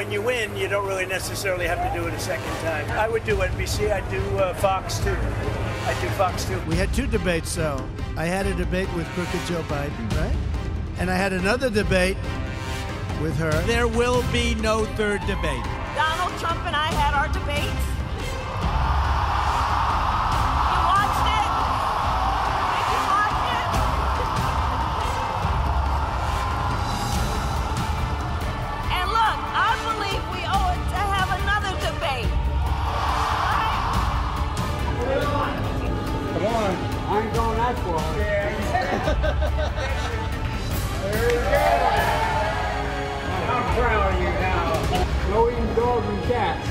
when you win, you don't really necessarily have to do it a second time. I would do NBC. I do Fox too. I do Fox too. We had two debates, though. I had a debate with crooked Joe Biden, right? And I had another debate with her. There will be no third debate. Donald Trump and I had our debates. You watched it? Did you watch it? And look, I believe we owe it to have another debate. Right? Come on. I ain't going that far. There you go. I'm proud of you now. No eating dogs and cats.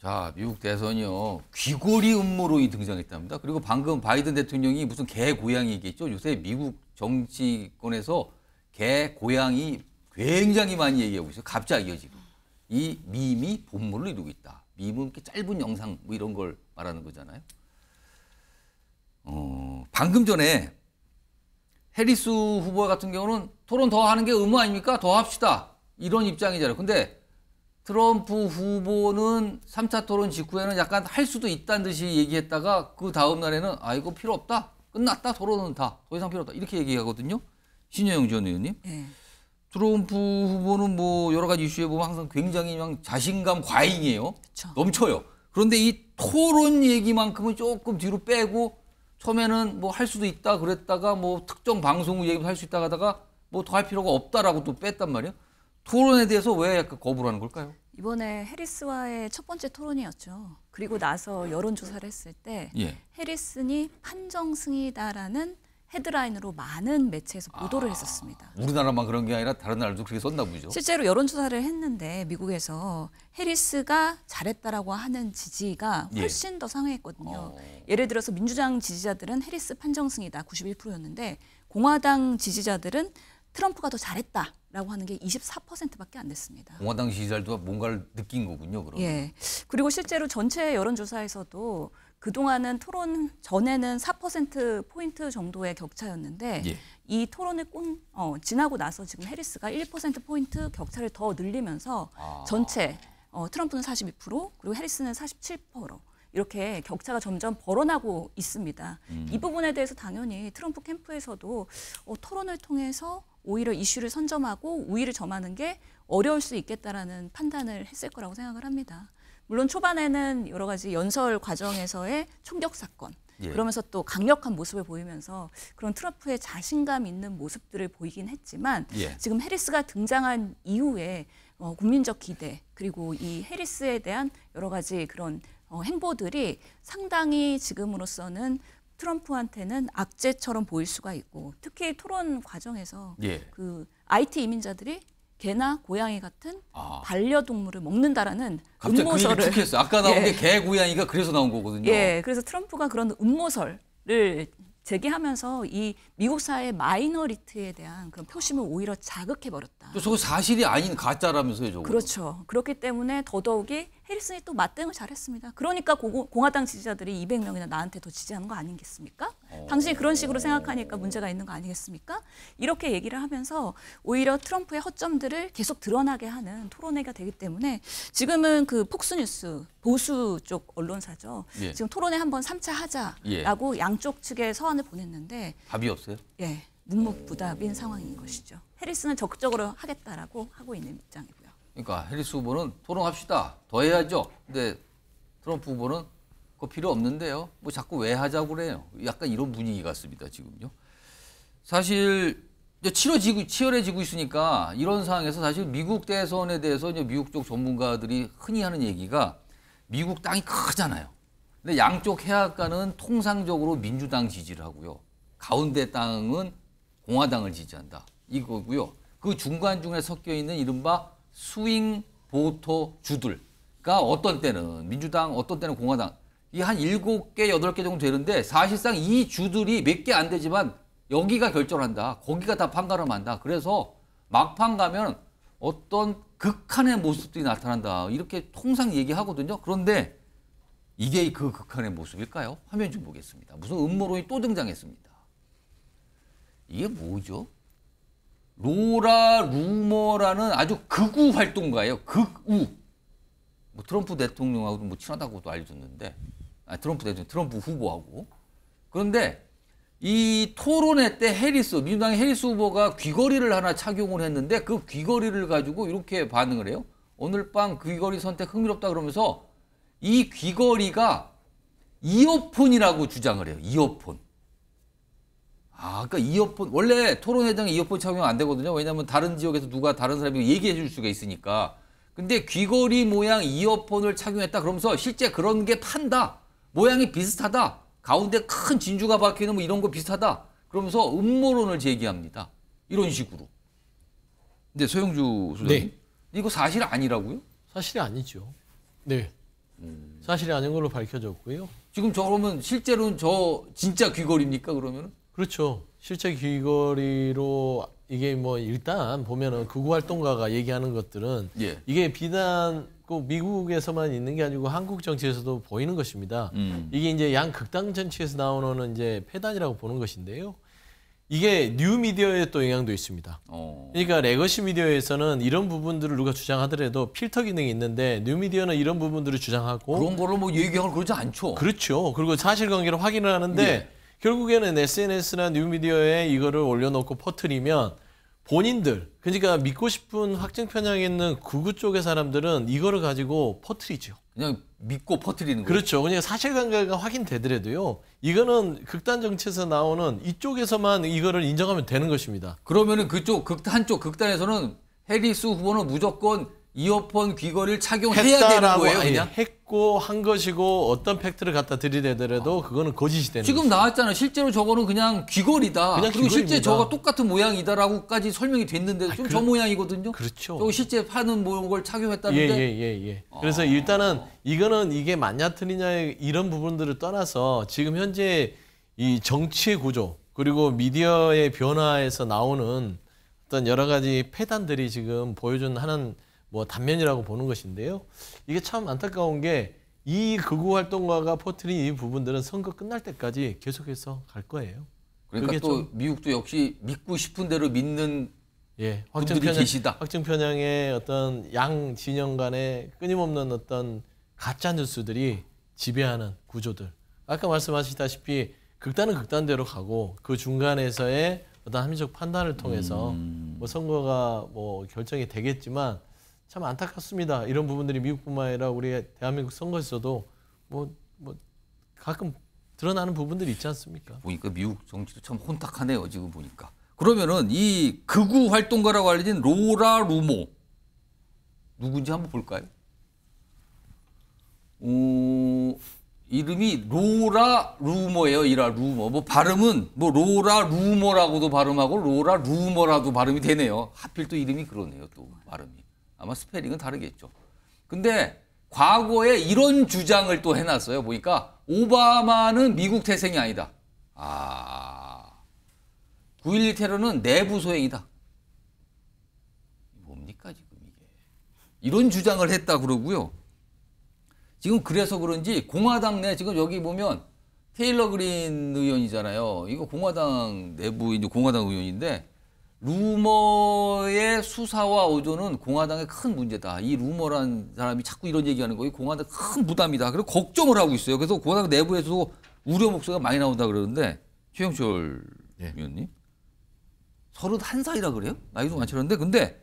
자, 미국 대선이요. 귀걸이 음모론이 등장했답니다. 그리고 방금 바이든 대통령이 무슨 개 고양이겠죠. 요새 미국 정치권에서 개 고양이 굉장히 많이 얘기하고 있어요. 갑자기요, 지금. 이 밈이 본물을 이루고 있다. 밈은 이렇게 짧은 영상 뭐 이런 걸 말하는 거잖아요. 방금 전에 해리스 후보 같은 경우는 토론 더 하는 게 의무 아닙니까? 더 합시다. 이런 입장이잖아요. 근데 트럼프 후보는 3차 토론 직후에는 약간 할 수도 있다는 듯이 얘기했다가 그 다음 날에는 아, 이거 필요 없다. 끝났다. 토론은 다. 더 이상 필요 없다. 이렇게 얘기하거든요. 신여영 전 의원님. 네. 트럼프 후보는 뭐 여러 가지 이슈에 보면 항상 굉장히 자신감 과잉이에요. 그쵸. 넘쳐요. 그런데 이 토론 얘기만큼은 조금 뒤로 빼고 처음에는 뭐 할 수도 있다 그랬다가 뭐 특정 방송국 얘기도 할 수 있다 하다가 뭐 더 할 필요가 없다라고 또 뺐단 말이에요. 토론에 대해서 왜 약간 거부를 하는 걸까요? 이번에 해리스와의 첫 번째 토론이었죠. 그리고 나서 여론조사를 했을 때 예. 해리슨이 판정승이다라는 헤드라인으로 많은 매체에서 보도를 했었습니다. 우리나라만 그런 게 아니라 다른 나라도 그렇게 썼나 보죠. 실제로 여론조사를 했는데 미국에서 해리스가 잘했다라고 하는 지지가 훨씬 더 상회했거든요. 예를 들어서 민주당 지지자들은 해리스 판정승이다 91%였는데 공화당 지지자들은 트럼프가 더 잘했다라고 하는 게 24%밖에 안 됐습니다. 공화당 지지자들도 뭔가를 느낀 거군요. 그러면. 예. 그리고 실제로 전체 여론조사에서도 그동안은 토론 전에는 4%포인트 정도의 격차였는데 예. 이 토론을 지나고 나서 지금 해리스가 1%포인트 격차를 더 늘리면서 전체 트럼프는 42% 그리고 해리스는 47% 이렇게 격차가 점점 벌어나고 있습니다. 이 부분에 대해서 당연히 트럼프 캠프에서도 토론을 통해서 오히려 이슈를 선점하고 우위를 점하는 게 어려울 수 있겠다라는 판단을 했을 거라고 생각을 합니다. 물론 초반에는 여러 가지 연설 과정에서의 총격 사건, 예. 그러면서 또 강력한 모습을 보이면서 그런 트럼프의 자신감 있는 모습들을 보이긴 했지만 예. 지금 해리스가 등장한 이후에 국민적 기대 그리고 이 해리스에 대한 여러 가지 그런 행보들이 상당히 지금으로서는 트럼프한테는 악재처럼 보일 수가 있고 특히 토론 과정에서 예. 그 IT 이민자들이 개나 고양이 같은 반려동물을 먹는다라는 갑자기 음모설을 그 얘기 툭했어요. 아까 나온 게 개 고양이가 그래서 나온 거거든요. 예, 그래서 트럼프가 그런 음모설을 제기하면서 이 미국 사회의 마이너리티에 대한 그런 표심을 오히려 자극해버렸다. 또 저거 사실이 아닌 가짜라면서요, 저거. 그렇죠. 그렇기 때문에 더더욱이 해리슨이 또 맞대응을 잘했습니다. 그러니까 공화당 지지자들이 200명이나 나한테 더 지지하는 거 아니겠습니까? 당신이 그런 식으로 생각하니까 문제가 있는 거 아니겠습니까? 이렇게 얘기를 하면서 오히려 트럼프의 허점들을 계속 드러나게 하는 토론회가 되기 때문에 지금은 그 폭스뉴스 보수 쪽 언론사죠. 예. 지금 토론회 한번 3차 하자라고 양쪽 측에 서한을 보냈는데 답이 없어요? 예, 묵묵부답인 상황인 것이죠. 해리슨은 적극적으로 하겠다라고 하고 있는 입장이고요. 그러니까 해리스 후보는 토론합시다. 더 해야죠. 근데 트럼프 후보는 그거 필요 없는데요. 뭐 자꾸 왜 하자고 그래요. 약간 이런 분위기 같습니다. 지금요. 사실 치열해지고 있으니까 이런 상황에서 사실 미국 대선에 대해서 이제 미국 쪽 전문가들이 흔히 하는 얘기가 미국 땅이 크잖아요. 근데 양쪽 해안가는 통상적으로 민주당 지지를 하고요. 가운데 땅은 공화당을 지지한다. 이거고요. 그 중간중간에 섞여 있는 이른바 스윙 보토 주들가 어떤 때는 민주당, 어떤 때는 공화당 이 한 7개, 8개 정도 되는데 사실상 이 주들이 몇 개 안 되지만 여기가 결정한다. 거기가 다 판가름한다. 그래서 막판 가면 어떤 극한의 모습들이 나타난다. 이렇게 통상 얘기하거든요. 그런데 이게 그 극한의 모습일까요? 화면 좀 보겠습니다. 무슨 음모론이 또 등장했습니다. 이게 뭐죠? 로라 루머라는 아주 극우 활동가예요. 극우. 뭐 트럼프 대통령하고도 뭐 친하다고도 알려줬는데, 트럼프 대통령, 트럼프 후보하고. 그런데 이 토론회 때 민주당의 해리스 후보가 귀걸이를 하나 착용을 했는데 그 귀걸이를 가지고 이렇게 반응을 해요. 오늘 밤 귀걸이 선택 흥미롭다 그러면서 이 귀걸이가 이어폰이라고 주장을 해요. 이어폰. 그러니까 이어폰, 원래 토론회장에 이어폰 착용 안 되거든요. 왜냐하면 다른 지역에서 누가 다른 사람이 얘기해 줄 수가 있으니까. 근데 귀걸이 모양 이어폰을 착용했다 그러면서 실제 그런 게 판다. 모양이 비슷하다. 가운데 큰 진주가 박혀있는 뭐 이런 거 비슷하다. 그러면서 음모론을 제기합니다. 이런 식으로. 근데 소영주 소장님, 네. 이거 사실 아니라고요? 사실이 아니죠. 네. 사실이 아닌 걸로 밝혀졌고요. 지금 그러면 실제로는 진짜 귀걸이입니까, 그러면은? 그렇죠. 실제 귀걸이로 이게 뭐 일단 보면은 극우 활동가가 얘기하는 것들은 예. 이게 비단 꼭 미국에서만 있는 게 아니고 한국 정치에서도 보이는 것입니다. 이게 이제 양극단 정치에서 나오는 이제 폐단이라고 보는 것인데요. 이게 뉴 미디어에 또 영향도 있습니다. 그러니까 레거시 미디어에서는 이런 부분들을 누가 주장하더라도 필터 기능이 있는데 뉴 미디어는 이런 부분들을 주장하고 그런 걸로 뭐 얘기하고 그러지 않죠. 그렇죠. 그리고 사실관계를 확인을 하는데 예. 결국에는 SNS나 뉴미디어에 이거를 올려놓고 퍼뜨리면 본인들, 그러니까 믿고 싶은 확증 편향에 있는 극우 쪽의 사람들은 이거를 가지고 퍼뜨리죠. 그냥 믿고 퍼뜨리는 거예요. 그렇죠. 그냥 사실관계가 확인되더라도요. 이거는 극단 정치에서 나오는 이쪽에서만 이거를 인정하면 되는 것입니다. 그러면은 그쪽 한쪽 극단에서는 해리스 후보는 무조건 이어폰 귀걸이를 착용해야 되는 거예요, 그냥? 했고 한 것이고 어떤 팩트를 갖다 들이대더라도 그거는 거짓이 되는 지금 것입니다. 나왔잖아요. 실제로 저거는 그냥 귀걸이다. 그냥 그리고 실제 귀걸이입니다. 저거 똑같은 모양이다라고까지 설명이 됐는데 좀 저 모양이거든요. 그렇죠. 저거 실제 파는 걸 착용했다는데. 예. 그래서 일단은 이거는 이게 맞냐 틀리냐 이런 부분들을 떠나서 지금 현재 이 정치의 구조 그리고 미디어의 변화에서 나오는 어떤 여러 가지 폐단들이 지금 보여준 하는 뭐 단면이라고 보는 것인데요. 이게 참 안타까운 게 이 극우 활동가가 퍼뜨린 이 부분들은 선거 끝날 때까지 계속해서 갈 거예요. 그러니까 또 미국도 역시 믿고 싶은 대로 믿는 분들이 계시다. 확증 편향의 어떤 양 진영 간의 끊임없는 어떤 가짜 뉴스들이 지배하는 구조들. 아까 말씀하시다시피 극단은 극단대로 가고 그 중간에서의 어떤 합리적 판단을 통해서 뭐 선거가 뭐 결정이 되겠지만 참 안타깝습니다. 이런 부분들이 미국뿐만 아니라 우리 대한민국 선거에서도 뭐 가끔 드러나는 부분들이 있지 않습니까? 보니까 미국 정치도 참 혼탁하네요. 지금 보니까. 그러면은 이 극우 활동가라고 알려진 로라 루모 누군지 한번 볼까요? 이름이 로라 루머예요. 이라 루머. 뭐 발음은 뭐 로라 루머라고도 발음하고 로라 루머라도 발음이 되네요. 하필 또 이름이 그러네요. 또 발음이. 아마 스페링은 다르겠죠. 근데 과거에 이런 주장을 또 해놨어요. 보니까 오바마는 미국 태생이 아니다. 9.11 테러는 내부 소행이다. 뭡니까 지금 이게. 이런 주장을 했다 그러고요. 지금 그래서 그런지 공화당 내 지금 여기 보면 테일러 그린 의원이잖아요. 이거 공화당 내부 이제 공화당 의원인데 루머의 수사와 어조는 공화당의 큰 문제다. 이 루머란 사람이 자꾸 이런 얘기하는 거, 이 공화당 큰 부담이다. 그리고 걱정을 하고 있어요. 그래서 공화당 내부에서도 우려 목소리가 많이 나온다 그러는데 최영철 위원님 31살이라 그래요? 나이도 많지 않은데 근데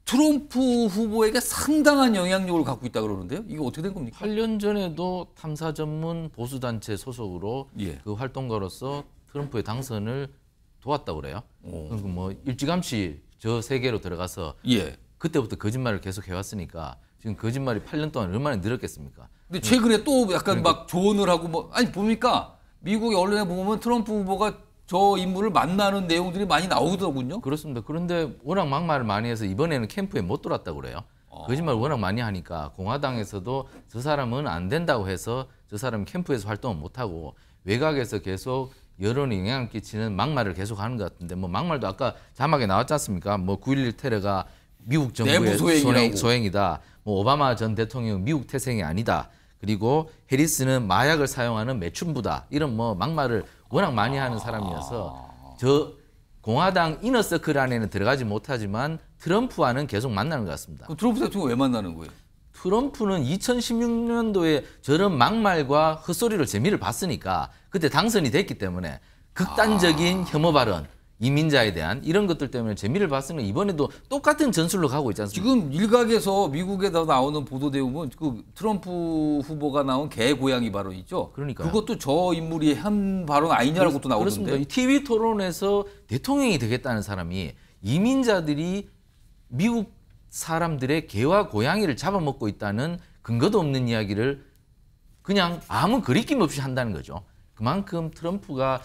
트럼프 후보에게 상당한 영향력을 갖고 있다 그러는데요. 이거 어떻게 된 겁니까? 8년 전에도 탐사 전문 보수단체 소속으로 예. 그 활동가로서 트럼프의 당선을 도왔다고 그래요. 그리고 뭐 일찌감치 저 세계로 들어가서 예. 그때부터 거짓말을 계속 해왔으니까 지금 거짓말이 8년 동안 얼마나 늘었겠습니까? 근데 최근에 또 약간 막 조언을 하고 뭐 아니 보니까 미국의 언론에 보면 트럼프 후보가 저 인물을 만나는 내용들이 많이 나오더군요. 그렇습니다. 그런데 워낙 막말을 많이 해서 이번에는 캠프에 못 들어왔다고 그래요. 거짓말 워낙 많이 하니까 공화당에서도 저 사람은 안 된다고 해서 저 사람 캠프에서 활동을 못하고 외곽에서 계속 여론에 영향을 끼치는 막말을 계속 하는 것 같은데 뭐 막말도 아까 자막에 나왔지 않습니까? 뭐 9.11 테러가 미국 정부의 소행이다. 뭐 오바마 전 대통령 미국 태생이 아니다. 그리고 해리스는 마약을 사용하는 매춘부다. 이런 뭐 막말을 워낙 많이 하는 사람이어서 저 공화당 이너서클 안에는 들어가지 못하지만 트럼프와는 계속 만나는 것 같습니다. 그럼 트럼프 대통령 왜 만나는 거예요? 트럼프는 2016년도에 저런 막말과 헛소리를 재미를 봤으니까 그때 당선이 됐기 때문에 극단적인 혐오 발언, 이민자에 대한 이런 것들 때문에 재미를 봤으니까 이번에도 똑같은 전술로 가고 있지 않습니까? 지금 일각에서 미국에다 나오는 보도 내용은 그 트럼프 후보가 나온 개 고양이 발언 있죠? 그러니까요. 그것도 저 인물이 한 발언 아니냐라고 또 나오던데. 그렇습니다. 이 TV 토론에서 대통령이 되겠다는 사람이 이민자들이 미국 사람들의 개와 고양이를 잡아먹고 있다는 근거도 없는 이야기를 그냥 아무 거리낌 없이 한다는 거죠. 그만큼 트럼프가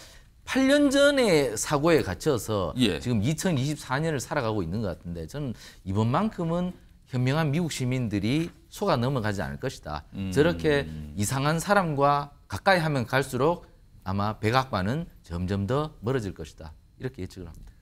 8년 전에 사고에 갇혀서 예. 지금 2024년을 살아가고 있는 것 같은데 저는 이번만큼은 현명한 미국 시민들이 속아 넘어가지 않을 것이다. 저렇게 이상한 사람과 가까이 하면 갈수록 아마 백악관은 점점 더 멀어질 것이다. 이렇게 예측을 합니다.